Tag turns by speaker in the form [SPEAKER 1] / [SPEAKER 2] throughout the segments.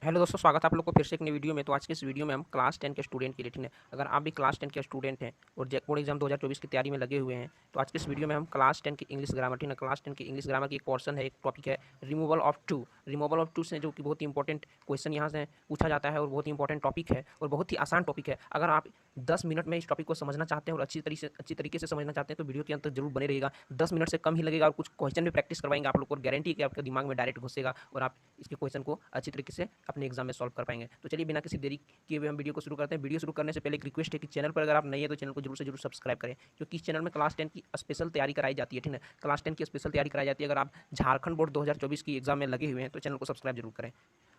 [SPEAKER 1] Hello दोस्तों, स्वागत है आप लोग को फिर से एक नई वीडियो में। तो आज के इस वीडियो में हम क्लास 10 के स्टूडेंट के लिए, ठीक है, अगर आप भी क्लास 10 के स्टूडेंट हैं और बोर्ड एग्जाम 2024 की तैयारी में लगे हुए हैं, तो आज के इस वीडियो में हम क्लास 10 की इंग्लिश ग्रामर, ठीक है, क्लास 10 की इंग्लिश ग्रामर की एक पोर्शन है, एक टॉपिक है removal of too. Removal of too से जो कि बहुत ही इंपॉर्टेंट क्वेश्चन यहाँ से पूछा जाता है और बहुत ही इंपॉर्टेंट टॉपिक है और बहुत ही आसान टॉपिक है। अगर आप 10 मिनट में इस टॉपिक को समझना चाहते हैं और अच्छी तरीके से समझना चाहते हैं तो वीडियो के अंत तक जरूर बने रहेगा। 10 मिनट से कम ही लगेगा और कुछ क्वेश्चन भी प्रैक्टिस करवाएंगे आप लोग को, गारंटी कि आपके दिमाग में डायरेक्ट घुसेगा और आप इसके क्वेश्चन को अच्छी तरीके से अपने एग्जाम में सॉल्व कर पाएंगे। तो चलिए बिना किसी देरी किए हुए हम वीडियो को शुरू करते हैं। वीडियो शुरू करने से पहले एक रिक्वेस्ट है कि चैनल पर अगर आप नए हैं तो चैनल को जरूर से जरूर सब्सक्राइब करें, क्योंकि इस चैनल में क्लास 10 की स्पेशल तैयारी कराई जाती है, ठीक है, क्लास 10 की स्पेशल तैयारी कराई जाती है। अगर आप झारखंड बोर्ड 2024 की एग्जाम में लगे हुए हैं तो चैनल को सब्सक्राइब जरूर करें।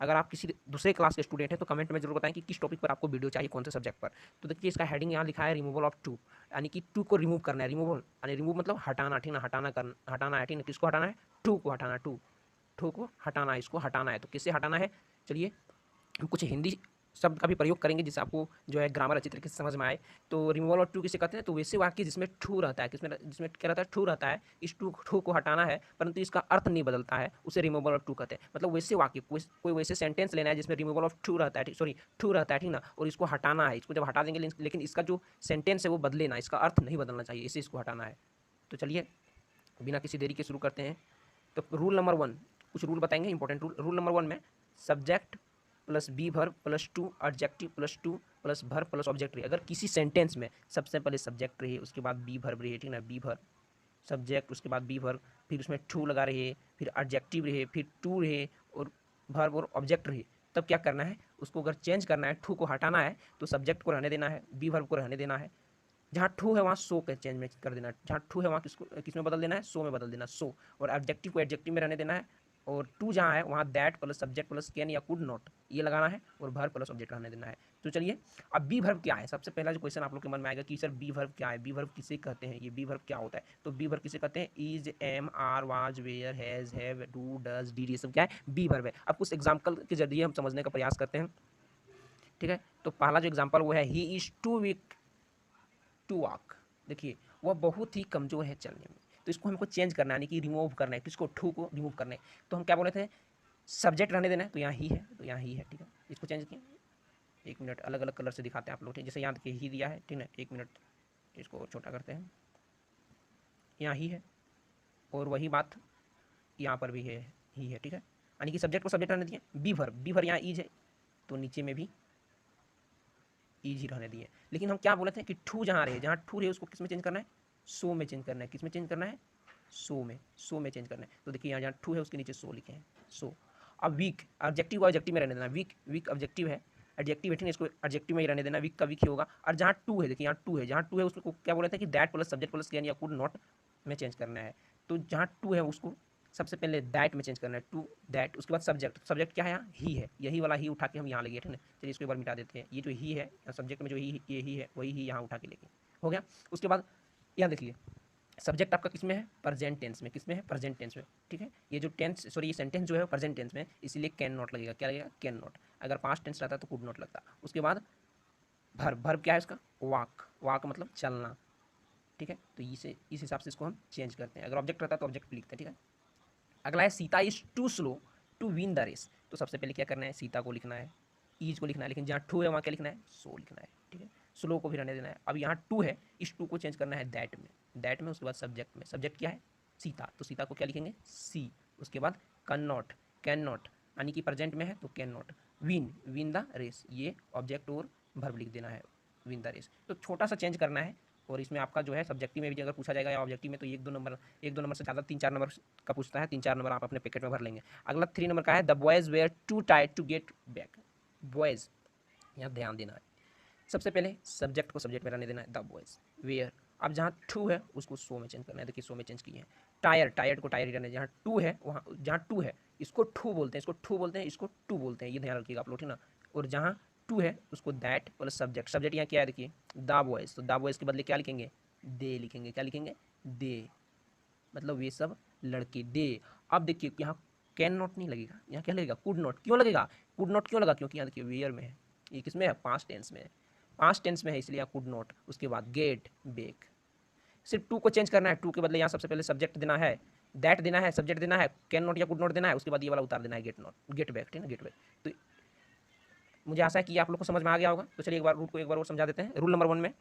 [SPEAKER 1] अगर आप किसी दूसरे क्लास के स्टूडेंट हैं तो कमेंट में जरूर बताएं कि किस टॉपिक पर आपको वीडियो चाहिए, कौन से सब्जेक्ट पर। तो देखिए इसका हेडिंग यहाँ लिखा है रिमूवल ऑफ टू, यानी कि टू को रिमूव करना है। रिमूवल यानी रिमूव मतलब हटाना, ठीक है, हटाना है, ठीक है। किसको हटाना है? टू को हटाना। टू को हटाना है, इसको हटाना है। तो किससे हटाना है? चलिए हम कुछ हिंदी शब्द का भी प्रयोग करेंगे जिससे आपको जो है ग्रामर अच्छी तरीके से समझ में आए। तो रिमूवल ऑफ टू किसे कहते हैं? तो वैसे वाक्य जिसमें ठू रहता है, जिसमें क्या रहता है? ठू रहता है। इस ठू को हटाना है परंतु इसका अर्थ नहीं बदलता है, उसे रिमूवल ऑफ टू कहते हैं। मतलब वैसे वाक्य, कोई वैसे सेंटेंस लेना है जिसमें रिमूवल ऑफ टू रहता है, सॉरी ठू रहता है, ठीक ना, और इसको हटाना है। इसको जब हटा देंगे लेकिन इसका जो सेंटेंस है वो बदले ना, इसका अर्थ नहीं बदलना चाहिए, इसे इसको हटाना है। तो चलिए बिना किसी देरी के शुरू करते हैं। तो रूल नंबर 1, कुछ रूल बताएंगे इंपॉर्टेंट रूल। रूल नंबर 1 में subject plus be verb plus too adjective plus to plus verb plus object रही। अगर किसी सेंटेंस में सबसे पहले सब्जेक्ट रही, उसके बाद बी वर्ब रही, ठीक ना, बी वर्ब सब्जेक्ट, उसके बाद बी वर्ब, फिर उसमें टू लगा रहे, फिर एडजेक्टिव रहे, फिर टू रहे और वर्ब और ऑब्जेक्ट रहे, तब क्या करना है? उसको अगर चेंज करना है, टू को हटाना है तो सब्जेक्ट को रहने देना है, बी वर्ब को रहने देना है। जहाँ टू है वहाँ सो के चेंज में कर देना है। जहाँ टू है वहाँ किस में बदल देना है? सो में बदल देना, सो। और एडजेक्टिव को एडजेक्टिव में रहने देना है। और टू जहाँ है वहाँ that plus subject plus can या कुड नॉट ये लगाना है और वर्ब प्लस ऑब्जेक्ट रहने देना है। तो चलिए अब बी वर्ब क्या है? सबसे पहला जो क्वेश्चन आप लोग के मन में आएगा कि सर बी वर्ब क्या है, बी वर्ब किसे कहते हैं, ये बी वर्ब क्या होता है? तो बी वर्ब किसे कहते हैं? Is, am, are, was, were, has, have, do, does, did, ये सब क्या है? बी वर्ब है। अब कुछ एग्जाम्पल के जरिए हम समझने का प्रयास करते हैं, ठीक है। तो पहला जो एग्जाम्पल वो है he is too weak to walk. देखिए वह बहुत ही कमज़ोर है चलने में, तो इसको हमको चेंज करना है, यानी कि रिमूव करना है। किसको? टू को रिमूव करना है। तो हम क्या बोले थे? सब्जेक्ट रहने देना है, तो यहाँ ही है, तो यहाँ ही है, ठीक है। इसको चेंज किया, एक मिनट, अलग अलग कलर से दिखाते हैं आप लोग, ठीक है। जैसे यहाँ देखिए ही दिया है, ठीक है, एक मिनट इसको छोटा करते हैं, यहाँ ही है। और वही बात यहाँ पर भी है, ही है, ठीक है। यानी कि सब्जेक्ट को सब्जेक्ट रहने दिए, बी भर यहाँ ईज है तो नीचे में भी ईज ही रहने दिए। लेकिन हम क्या बोले थे कि ठू जहाँ रहे, जहाँ ठू रहे उसको किस में चेंज करना है? सो में चेंज करना है। किस में चेंज करना है? सो में चेंज करना है। तो देखिए यहाँ जहाँ टू है उसके नीचे सो लिखे हैं, सो। अब वीक ऑब्जेक्टिव को ऑब्जेक्टिव में रहने देना, वीक ऑब्जेक्टिव है, एडजेक्टिव है, ठीक है, इसको एडजेक्टिव में ही रहने देना, वीक का वीक ही होगा। और जहाँ टू है, देखिए यहाँ टू है, जहाँ टू है उसको क्या बोले थे कि that plus subject plus can या कुड नॉट में चेंज करना है। तो जहाँ टू है उसको सबसे पहले दैट में चेंज करना है, टू दैट। उसके बाद सब्जेक्ट क्या है? यहाँ ही है, यही वाला ही उठा के हम यहाँ लगे, ठीक है। चलिए इसको एक बार मिटा देते हैं, ये जो ही है सब्जेक्ट में, जो ही ये ही है वही ही यहाँ उठा के लेके हो गया। उसके बाद यहाँ देखिए सब्जेक्ट आपका किस में है? प्रेजेंट टेंस में। किस में है? प्रेजेंट टेंस में, ठीक है। ये जो टेंस, सॉरी ये सेंटेंस जो है प्रेजेंट टेंस में, इसीलिए कैन नॉट लगेगा। क्या लगेगा? Can not. अगर पास्ट टेंस रहता तो कुड नॉट लगता। उसके बाद भर्ब क्या है उसका? वॉक मतलब चलना, ठीक है। तो इस हिसाब से इसको हम चेंज करते हैं। अगर ऑब्जेक्ट रहता तो ऑब्जेक्ट लिखते हैं, ठीक है। अगला है Sita is too slow to win the race. तो सबसे पहले क्या करना है? सीता को लिखना है, ईज को लिखना है, लेकिन जहाँ टू है वहाँ क्या लिखना है? सो लिखना है, ठीक है। स्लो को भी रहने देना है। अब यहाँ टू है, इस टू को चेंज करना है दैट में। उसके बाद सब्जेक्ट में, सब्जेक्ट क्या है? सीता, तो सीता को क्या लिखेंगे? सी। उसके बाद कैन नॉट, यानी कि प्रेजेंट में है तो can not. Win the race, ये ऑब्जेक्ट और वर्ब लिख देना है, विन द रेस। तो छोटा सा चेंज करना है। और इसमें आपका जो है सब्जेक्टिव में भी अगर पूछा जाएगा या ऑब्जेक्टिव में तो एक दो नंबर से ज़्यादा 3-4 नंबर का पूछता है, 3-4 नंबर आप अपने पैकेट में भर लेंगे। अगला 3 नंबर का है the boys were too tight to get back. Boys, यहाँ ध्यान देना है। सबसे पहले सब्जेक्ट को सब्जेक्ट में रहने देना है, द बॉयज़। वेयर, अब जहाँ टू है उसको सो में चेंज करना है। देखिए सो में चेंज किए हैं। टायर्ड को टायर ही रहने, जहाँ टू है वहाँ, जहाँ टू है इसको ठू बोलते हैं, इसको ठू बोलते हैं, इसको टू बोलते हैं, ये ध्यान रखिएगा आप लोग, ठीक ना। और जहाँ टू है उसको दैट प्लस सब्जेक्ट यहाँ क्या है? देखिए द बॉयज़, तो द बॉयज़ के बदले क्या लिखेंगे? दे लिखेंगे। क्या लिखेंगे? दे, मतलब वे सब लड़के, दे। अब देखिए यहाँ कैन नॉट नहीं लगेगा, यहाँ क्या लगेगा? Could not. क्यों लगेगा कुड नॉट? क्यों लगा? क्योंकि यहाँ देखिए वेयर में है, ये किस में है? पास्ट टेंस में है, पास्ट टेंस में है, इसलिए यहाँ कुड नॉट। उसके बाद गेट बैक, सिर्फ टू को चेंज करना है। टू के बदले यहाँ सबसे पहले सब्जेक्ट देना है, दैट देना है, सब्जेक्ट देना है, कैन नॉट या कुड नॉट देना है, उसके बाद ये वाला उतार देना है, गेट नॉट, गेट बैक, ठीक है, गेट बैक। तो मुझे आशा है कि आप लोग को समझ में आ गया होगा। तो चलिए एक बार रूल को एक बार और समझा देते हैं। रूल नंबर 1 में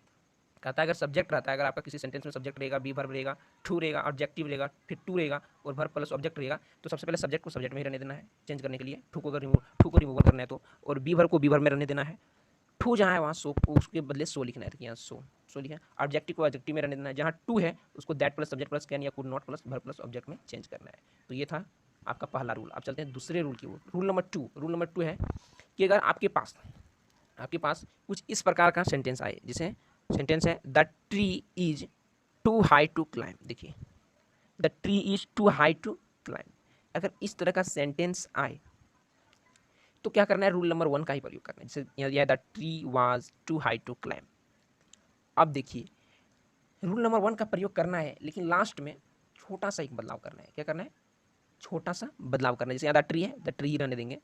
[SPEAKER 1] कहता है अगर सब्जेक्ट रहता है, अगर आपका किसी सेंटेंस में सब्जेक्ट रहेगा, बी वर्ब रहेगा, टू रहेगा, ऑब्जेक्टिव रहेगा, फिर टू रहेगा और वर्ब प्लस ऑब्जेक्ट रहेगा, तो सबसे पहले सब्जेक्ट को सब्जेक्ट में ही रहने देना है चेंज करने के लिए, टू को रिमूव करना है तो, और बी वर्ब को बी वर्ब में रहने देना है। टू जहाँ है वहाँ सो, उसके बदले सो लिखना है, यहाँ सो लिखा है। ऑब्जेक्टिव को ऑब्जेक्टिव में रहने देना है, जहाँ टू है उसको that plus subject plus can या could not plus verb plus object में चेंज करना है। तो ये था आपका पहला रूल। अब चलते हैं दूसरे रूल की ओर। रूल नंबर टू है कि अगर आपके पास कुछ इस प्रकार का सेंटेंस आए, जिसे सेंटेंस है the tree is too high to climb. देखिए, the tree is too high to climb, अगर इस तरह का सेंटेंस आए तो क्या करना है, रूल नंबर 1 का ही प्रयोग करना है। जैसे यहाँ दिया the tree was too high to climb. अब देखिए, रूल नंबर 1 का प्रयोग करना है, लेकिन लास्ट में छोटा सा एक बदलाव करना है। क्या करना है, छोटा सा बदलाव करना है। जैसे यहाँ द ट्री है, द ट्री ही रहने देंगे,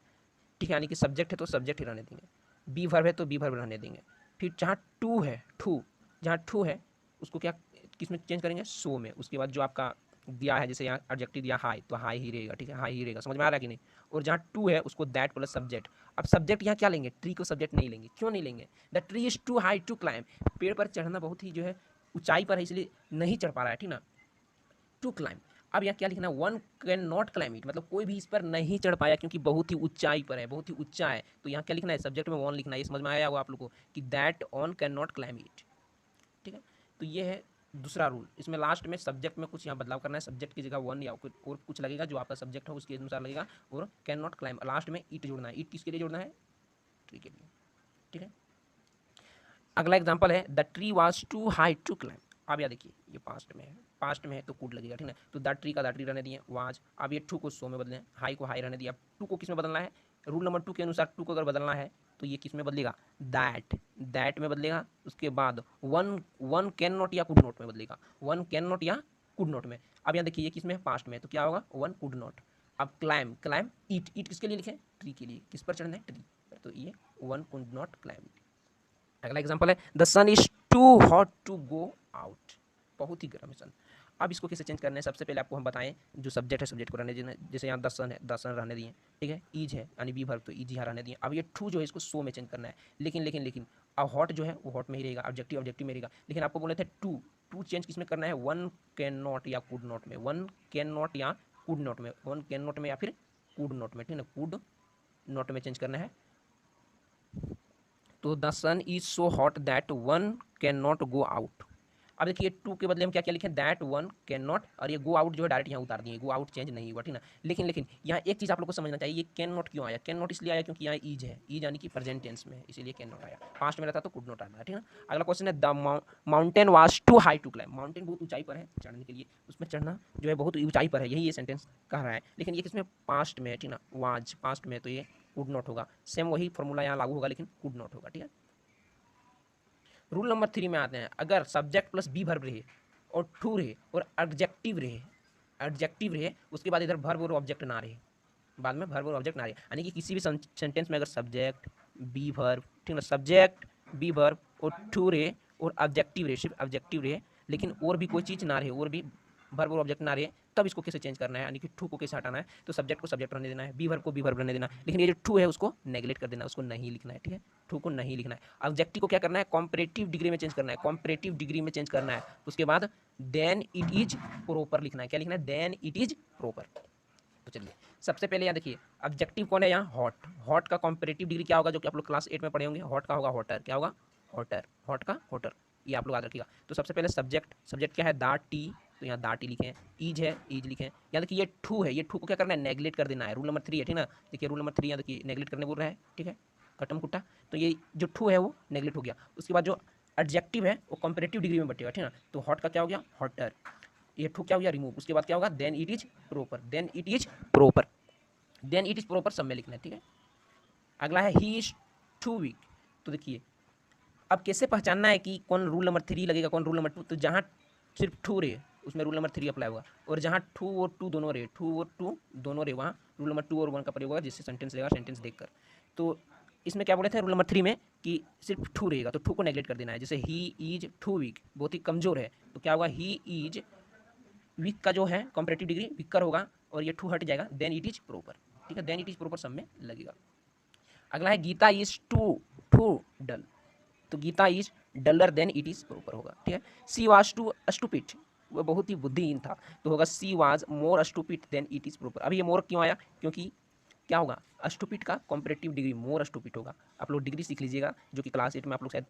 [SPEAKER 1] ठीक है, यानी कि सब्जेक्ट है तो सब्जेक्ट ही रहने देंगे, बी वर्ब है तो बी वर्ब रहने देंगे। फिर जहाँ टू है, जहाँ टू है उसको क्या किस में चेंज करेंगे, सो में। उसके बाद जो आपका दिया है, जैसे यहाँ एडजेक्टिव दिया हाई, तो हाई ही रहेगा, ठीक है, हाई ही रहेगा। समझ में आ रहा है कि नहीं। और जहाँ टू है उसको दैट प्लस सब्जेक्ट। अब सब्जेक्ट यहाँ क्या लेंगे, ट्री को सब्जेक्ट नहीं लेंगे। क्यों नहीं लेंगे, the tree is too high to climb, पेड़ पर चढ़ना बहुत ही जो है ऊंचाई पर है, इसलिए नहीं चढ़ पा रहा है, ठीक ना, टू क्लाइंब। अब यहाँ क्या लिखना है, one can not climb it, मतलब कोई भी इस पर नहीं चढ़ पाया क्योंकि बहुत ही ऊंचाई पर है, बहुत ही ऊंचा है। तो यहाँ क्या लिखना है, सब्जेक्ट में वन लिखना है। ये समझ में आया होगा आप लोगों को कि that on can not climb it, ठीक है। तो ये है दूसरा रूल। इसमें लास्ट में सब्जेक्ट में कुछ यहाँ बदलाव करना है, सब्जेक्ट की जगह वन या और कुछ लगेगा, जो आपका सब्जेक्ट है उसके अनुसार लगेगा, और कैन नॉट क्लाइम लास्ट में इट जोड़ना है। इट किसके लिए जोड़ना है, ट्री के लिए, ठीक है। अगला एग्जाम्पल है the tree was too high to climb. अब यह देखिए, ये पास्ट में है तो कूड लगेगा, ठीक है। तो द ट्री का द ट्री रहने दिए, वाज। अब ये टू को सो में बदलें, हाई को हाई रहने दिया। अब टू को किस में बदलना है, रूल नंबर 2 के अनुसार टू को अगर बदलना है तो ये किस में बदलेगा, दैट में बदलेगा। उसके बाद वन कैन नॉट या कुड नॉट में बदलेगा, वन कैन नॉट या कुड नॉट में। अब यहाँ देखिए, ये किस में है, पास्ट में, तो क्या होगा, वन कुड नॉट। अब क्लाइम ईट किसके लिए लिखे, ट्री के लिए। किस पर चढ़ना है, ट्री पर, तो ये वन कुड नॉट क्लाइम। अगला एग्जांपल है the sun is too hot to go out, बहुत ही गर्म है सन। अब इसको कैसे चेंज करना है, सबसे पहले आपको हम बताएं, जो सब्जेक्ट है सब्जेक्ट को रहने देना। जैसे यहाँ द सन है, द सन रहने दिए, ठीक है। ईज है यानी बी वर्ब, तो ईज यहाँ रहने दिए। अब ये टू जो है इसको सो में चेंज करना है, लेकिन अब हॉट जो है वो हॉट में ही रहेगा, ऑब्जेक्टिव में रहेगा। लेकिन आपको बोले थे टू चेंज किस में करना है, वन कैन नॉट या कुड नॉट में, वन कैन नॉट या कुड नॉट में, वन कैन नॉट में या फिर कुड नॉट में, ठीक है ना, कुड नॉट में चेंज करना है। तो the sun is so hot that one can not go out. अब देखिए, टू के बदले हम क्या क्या लिखें, दैट वन कैन नॉट, और ये गो आउट जो है डायरेक्ट यहाँ उतार दिए, गो आउट चेंज नहीं हुआ, ठीक ना। लेकिन यहाँ एक चीज़ आप लोग को समझना चाहिए, ये कैन नॉट क्यों आया, कैन नॉट इसलिए आया क्योंकि यहाँ ईज है, ईज यानी कि प्रेजेंट टेंस में है, इसीलिए कैन नॉट आया। पास्ट में रहता तो कुड नॉट आना है, ठीक है। अगला क्वेश्चन है the mountain was too high to climb. Mountain बहुत ऊंचाई पर है चढ़ने के लिए, उसमें चढ़ना जो है बहुत ऊंचाई पर है, यही ये सेंटेंस कह रहा है। लेकिन ये किसमें, पास्ट में है, ठीक ना, वाज पास्ट में, तो ये कुड नॉट होगा। सेम वही फॉर्मूला यहाँ लागू होगा, लेकिन कुड नॉट होगा, ठीक है। रूल नंबर 3 में आते हैं, अगर सब्जेक्ट प्लस बी वर्ब रहे और टू रहे और एडजेक्टिव रहे, उसके बाद इधर वर्ब और ऑब्जेक्ट ना रहे, बाद में वर्ब और ऑब्जेक्ट ना रहे, यानी कि किसी भी सेंटेंस में अगर सब्जेक्ट बी वर्ब, ठीक है, सब्जेक्ट बी वर्ब और टू रहे और ऑब्जेक्टिव रहे, सिर्फ ऑब्जेक्टिव रहे, लेकिन और भी कोई चीज़ ना रहे, और भी वर्ब और ऑब्जेक्ट ना रहे, तब इसको कैसे चेंज करना है, यानी कि टू को कैसे हटाना है। तो सब्जेक्ट को सब्जेक्ट रहने देना है, बी वर्ब को बी वर्ब रहने देना है, लेकिन ये जो टू है उसको नेगलेक्ट कर देना है, उसको नहीं लिखना है, ठीक है। टू को नहीं लिखना है। ऑब्जेक्टिव को क्या करना है, कॉम्परेटिव डिग्री में चेंज करना है, कॉम्परेटिव डिग्री में चेंज करना है। उसके बाद देन इट इज प्रॉपर लिखना है। क्या लिखना है, देन इट इज प्रॉपर। तो चलिए, सबसे पहले यहाँ देखिए, ऑब्जेक्टिव कौन है यहाँ, हॉट। हॉट का कॉम्परेटिव डिग्री क्या होगा, जो कि आप लोग क्लास 8 में पढ़े होंगे, हॉट का होगा हॉटर। क्या होगा, हॉटर, हॉट का हॉटर, ये आप लोग याद रखिएगा। तो सबसे पहले सब्जेक्ट क्या है, दा टी, तो यहाँ दा टी लिखें। ईज है, ईज लिखें। यहाँ देखिए ये टू है, ये टू को क्या करना है, नेगलेक्ट कर देना है। रूल नंबर 3 है, ठीक ना। देखिए रूल नंबर 3 यहाँ देखिए नेगलेक्ट करने बोल रहा है, ठीक है, खत्म कुट्टा। तो ये जो टू है वो नेगलेक्ट हो गया। उसके बाद जो एडजेक्टिव है वो कंपैरेटिव डिग्री में बटेगा, ठीक है। तो हॉट का क्या हो गया, हॉटर। ये टू क्या हो गया, रिमूव। उसके बाद क्या होगा, than it is proper, than it is proper, than it is proper सब में लिखना है, ठीक है। अगला है ही इज टू वीक। तो देखिए, अब कैसे पहचानना है कि कौन रूल नंबर 3 लगेगा, कौन रूल नंबर 2। तो जहाँ सिर्फ टू रहे उसमें रूल नंबर 3 अप्लाई होगा, और जहाँ टू और टू दोनों रहे वहाँ रूल नंबर 2 और 1 का प्रयोग होगा, जिससे सेंटेंस रहेगा, सेंटेंस देखकर। तो इसमें क्या बोले थे रूल नंबर 3 में कि सिर्फ टू रहेगा, तो टू को नेगलेक्ट कर देना है। जैसे ही इज टू वीक, बहुत ही कमजोर है, तो क्या होगा, ही इज वीक का जो है कंपैरेटिव डिग्री वीकर होगा, और ये टू हट जाएगा, देन इट इज प्रॉपर, ठीक है, देन इट इज प्रॉपर सब में लगेगा। अगला है गीता इज टू डल, तो Gita is duller than it is proper होगा, ठीक है। सी वाज टू स्टूपिड, वह बहुत ही बुद्धिहीन था, तो होगा she was more stupid than it is proper. अब ये मोर क्यों आया, क्योंकि क्या होगा, स्टूपिड का कॉम्परेटिव डिग्री मोर स्टूपिड होगा। आप लोग डिग्री सीख लीजिएगा, जो कि क्लास 8 में आप लोग शायद